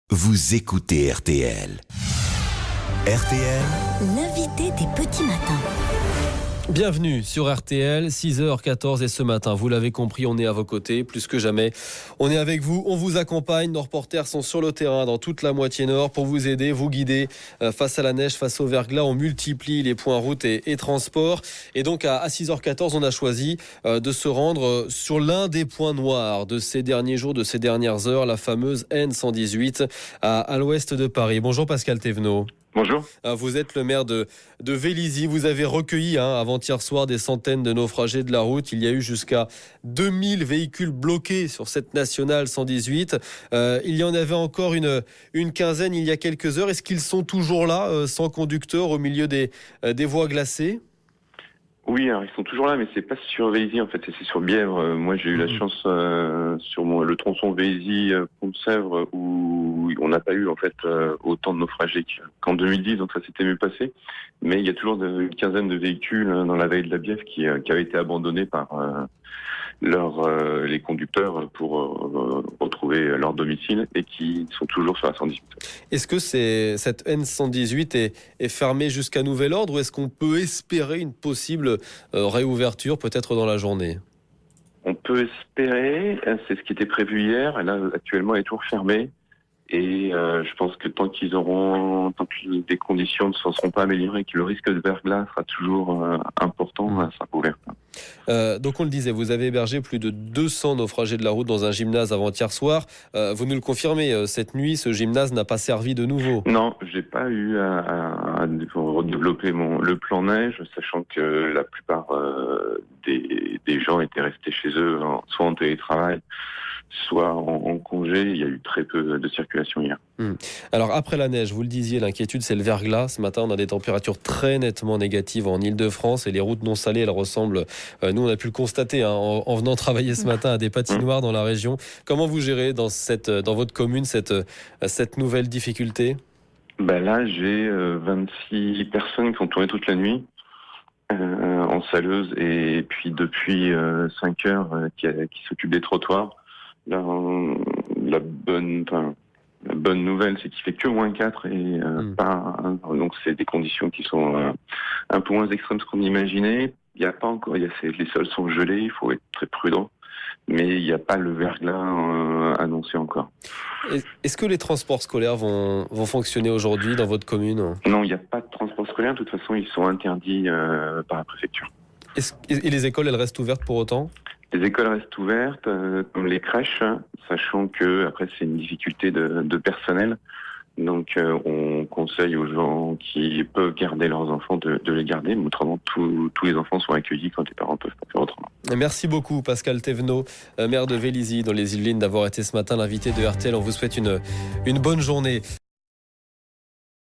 Vous écoutez RTL. RTL, l'invité des petits matins. Bienvenue sur RTL, 6h14 et ce matin, vous l'avez compris, on est à vos côtés, plus que jamais. On est avec vous, on vous accompagne, nos reporters sont sur le terrain dans toute la moitié nord pour vous aider, vous guider face à la neige, face au verglas. On multiplie les points route et transport. Et donc à 6h14, on a choisi de se rendre sur l'un des points noirs de ces derniers jours, de ces dernières heures, la fameuse N118 à l'ouest de Paris. Bonjour Pascal Thévenot. Bonjour. Vous êtes le maire de Vélizy. Vous avez recueilli avant-hier soir des centaines de naufragés de la route. Il y a eu jusqu'à 2000 véhicules bloqués sur cette nationale 118. Il y en avait encore une quinzaine il y a quelques heures. Est-ce qu'ils sont toujours là, sans conducteur, au milieu des voies glacées ? Oui, alors ils sont toujours là, mais c'est pas sur Vélizy en fait, c'est sur Bièvre. Moi, j'ai eu la chance sur le tronçon Vélizy-Pont-de-Sèvres où on n'a pas eu en fait autant de naufragés qu'en 2010, donc ça s'était mieux passé. Mais il y a toujours une quinzaine de véhicules dans la vallée de la Bièvre qui avaient été abandonnés par les conducteurs pour retrouver leur domicile et qui sont toujours sur la 118. Est-ce que cette N118 est fermée jusqu'à nouvel ordre ou est-ce qu'on peut espérer une possible réouverture peut-être dans la journée ? On peut espérer, c'est ce qui était prévu hier, là actuellement elle est toujours fermée. Et je pense que tant que les conditions ne se seront pas améliorées, que le risque de verglas sera toujours important, ça sera ouvert. Donc on le disait, vous avez hébergé plus de 200 naufragés de la route dans un gymnase avant-hier soir. Vous nous le confirmez, cette nuit, ce gymnase n'a pas servi de nouveau. Non, j'ai pas eu à redévelopper le plan neige, sachant que la plupart des gens étaient restés chez eux, soit en télétravail, soit en congé. Il y a eu très peu de circulation hier. Alors après la neige, vous le disiez, l'inquiétude c'est le verglas. Ce matin on a des températures très nettement négatives en Ile-de-France et les routes non salées elles ressemblent, nous on a pu le constater en venant travailler ce matin à des patinoires dans la région. Comment vous gérez dans votre commune cette nouvelle difficulté ? Là j'ai 26 personnes qui ont tourné toute la nuit en saleuse et puis depuis 5 heures qui s'occupent des trottoirs. La bonne nouvelle, c'est qu'il fait que -4 et donc c'est des conditions qui sont un peu moins extrêmes que ce qu'on imaginait. Il y a pas encore, les sols sont gelés, il faut être très prudent, mais il n'y a pas le verglas annoncé encore. Est-ce que les transports scolaires vont fonctionner aujourd'hui dans votre commune ? Non, il n'y a pas de transport scolaire. De toute façon, ils sont interdits par la préfecture. Et les écoles, elles restent ouvertes pour autant ? Les écoles restent ouvertes, comme les crèches, sachant que après c'est une difficulté de personnel. Donc on conseille aux gens qui peuvent garder leurs enfants de les garder, mais autrement tous les enfants sont accueillis quand les parents peuvent pas faire autrement. Merci beaucoup Pascal Thévenot, maire de Vélizy dans les Yvelines, d'avoir été ce matin l'invité de RTL. On vous souhaite une bonne journée.